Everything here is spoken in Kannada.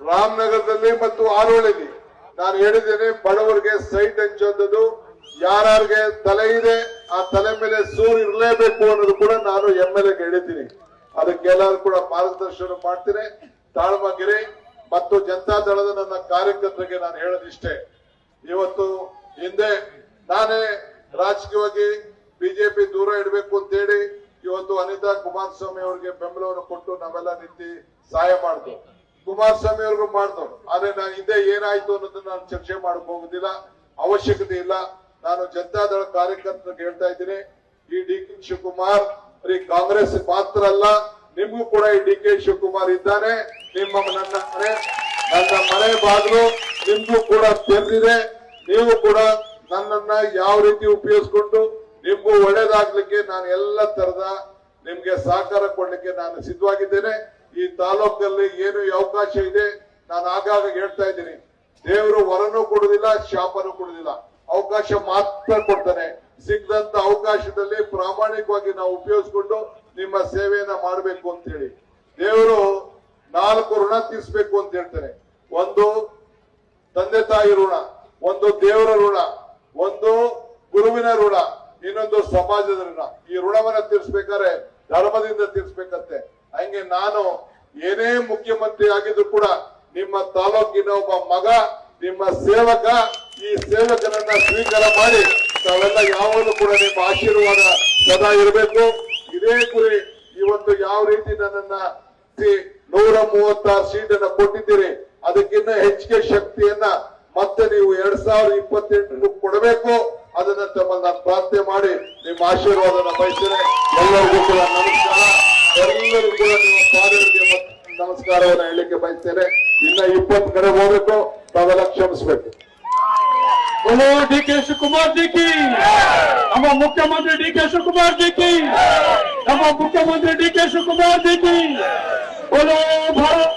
ರಾಮನಗರದಲ್ಲಿ ಮತ್ತು ಆರೋಳಿಲಿ ನಾನು ಹೇಳಿದ್ದೇನೆ, ಬಡವರಿಗೆ ಸೈಟ್ ಹಂಚೋದು, ಯಾರ್ಯಾರಿಗೆ ತಲೆ ಇದೆ ಆ ತಲೆ ಮೇಲೆ ಸೂರು ಇರಲೇಬೇಕು ಅನ್ನೋದು ಕೂಡ ನಾನು MLA ಗೆ ಹೇಳಿದ್ದೀನಿ. ಅದಕ್ಕೆಲ್ಲರೂ ಕೂಡ ಮಾರ್ಗದರ್ಶನ ಮಾಡ್ತೀನಿ. ತಾಳ್ಮಗಿರಿ ಮತ್ತು ಜನತಾ ದಳದ ನನ್ನ ಕಾರ್ಯಕರ್ತರಿಗೆ ನಾನು ಹೇಳೋದಿಷ್ಟೇ, ಇವತ್ತು ಹಿಂದೆ ನಾನೇ ರಾಜಕೀಯವಾಗಿ ಬಿಜೆಪಿ ದೂರ ಇಡಬೇಕು ಅಂತ ಹೇಳಿ ಇವತ್ತು ಅನಿತಾ ಕುಮಾರಸ್ವಾಮಿ ಅವರಿಗೆ ಬೆಂಬಲವನ್ನು ಕೊಟ್ಟು ನಾವೆಲ್ಲ ನಿಂತು ಸಹಾಯ ಮಾಡಿದ್ವು. ಕುಮಾರಸ್ವಾಮಿ ಅವ್ರಿಗೂ ಮಾಡಿದ್ರು. ಆದ್ರೆ ನಾನು ಹಿಂದೆ ಏನಾಯ್ತು ಅನ್ನೋದನ್ನ ನಾನು ಚರ್ಚೆ ಮಾಡಕ್ ಹೋಗುದಿಲ್ಲ, ಅವಶ್ಯಕತೆ ಇಲ್ಲ. ನಾನು ಜನತಾದಳ ಕಾರ್ಯಕರ್ತರಿಗೆ ಹೇಳ್ತಾ ಇದ್ದೀನಿ, ಈ DK ಶಿವಕುಮಾರ್ ಬರೀ ಕಾಂಗ್ರೆಸ್ ಮಾತ್ರ ಅಲ್ಲ, ನಿಮ್ಗೂ ಕೂಡ ಈ DK ಶಿವಕುಮಾರ್ ಇದ್ದಾನೆ. ನನ್ನ ಮನೆ ಬಾಗಿಲು ನಿಮ್ಗೂ ಕೂಡ ತೆರೆದಿದೆ. ನೀವು ಕೂಡ ನನ್ನನ್ನ ಯಾವ ರೀತಿ ಉಪಯೋಗಿಸ್ಕೊಂಡು ನಿಮ್ಗೂ ಒಳ್ಳೇದಾಗ್ಲಿಕ್ಕೆ ನಾನು ಎಲ್ಲ ತರದ ನಿಮ್ಗೆ ಸಹಕಾರ ಕೊಡ್ಲಿಕ್ಕೆ ನಾನು ಸಿದ್ಧವಾಗಿದ್ದೇನೆ. ಈ ತಾಲೂಕಲ್ಲಿ ಏನು ಅವಕಾಶ ಇದೆ ನಾನು ಆಗಾಗ ಹೇಳ್ತಾ ಇದ್ದೀನಿ, ದೇವರು ವರನೂ ಕೊಡುದಿಲ್ಲ, ಶಾಪನೂ ಕೊಡುದಿಲ್ಲ, ಅವಕಾಶ ಮಾತ್ರ ಕೊಡ್ತಾನೆ. ಸಿಕ್ಕದಂತ ಅವಕಾಶದಲ್ಲಿ ಪ್ರಾಮಾಣಿಕವಾಗಿ ನಾವು ಉಪಯೋಗಿಸ್ಕೊಂಡು ನಿಮ್ಮ ಸೇವೆಯನ್ನ ಮಾಡಬೇಕು ಅಂತ ಹೇಳಿ ದೇವರು 4 ಋಣ ತೀರಿಸಬೇಕು ಅಂತ ಹೇಳ್ತಾನೆ. ಒಂದು ತಂದೆ ತಾಯಿ ಋಣ, ಒಂದು ದೇವರ ಋಣ, ಒಂದು ಗುರುವಿನ ಋಣ, ಇನ್ನೊಂದು ಸಮಾಜದ ಋಣ. ಈ ಋಣವನ್ನ ತೀರಿಸಬೇಕಾದ್ರೆ ಧರ್ಮದಿಂದ ತೀರಿಸಬೇಕಂತೆ. ಹಂಗೆ ನಾನು ಏನೇ ಮುಖ್ಯಮಂತ್ರಿ ಆಗಿದ್ರು ಕೂಡ ನಿಮ್ಮ ತಾಲೂಕಿನ ಒಬ್ಬ ಮಗ, ನಿಮ್ಮ ಸೇವಕ. ಈ ಸೇವಕನನ್ನ ಸ್ವೀಕಾರ ಮಾಡಿ ತಾವೆಲ್ಲ ಯಾವಾಗಲೂ ಕೂಡ ನಿಮ್ಮ ಆಶೀರ್ವಾದ ಸದಾ ಇರಬೇಕು. ಇದೇ ಗುರಿ. ಇವತ್ತು ಯಾವ ರೀತಿ ನನ್ನನ್ನ 136 ಸೀಟನ್ನ ಕೊಟ್ಟಿದ್ದೀರಿ, ಅದಕ್ಕಿಂತ ಹೆಚ್ಚಿಗೆ ಶಕ್ತಿಯನ್ನ ಮತ್ತೆ ನೀವು 2028 ಕೊಡಬೇಕು. ಅದನ್ನ ತಮ್ಮಲ್ಲಿ ನಾನು ಪ್ರಾರ್ಥನೆ ಮಾಡಿ ನಿಮ್ಮ ಆಶೀರ್ವಾದನ ಬಯಸ್ತೇನೆ. ಎಲ್ಲರಿಗೂ ಕೂಡ ನಮಸ್ಕಾರ. ಎಲ್ಲರಿಗೂ ಕೂಡ ನಿಮ್ಮ ಪಾದಗಳಿಗೆ ನಮಸ್ಕಾರವನ್ನ ಹೇಳಲಿಕ್ಕೆ ಬಯಸ್ತೇನೆ. ಇನ್ನ 20 ಕಡೆ ಹೋಗ್ಬೇಕು, ತಾವೆಲ್ಲ ಕ್ಷಮಿಸ್ಬೇಕು. बोलो DK शिवकुमार जी की, ನಮ್ಮ ಮುಖ್ಯಮಂತ್ರಿ DK ಶಿವಕುಮಾರ್ जी की, ನಮ್ಮ ಮುಖ್ಯಮಂತ್ರಿ DK ಶಿವಕುಮಾರ್ जी की, बोलो भारत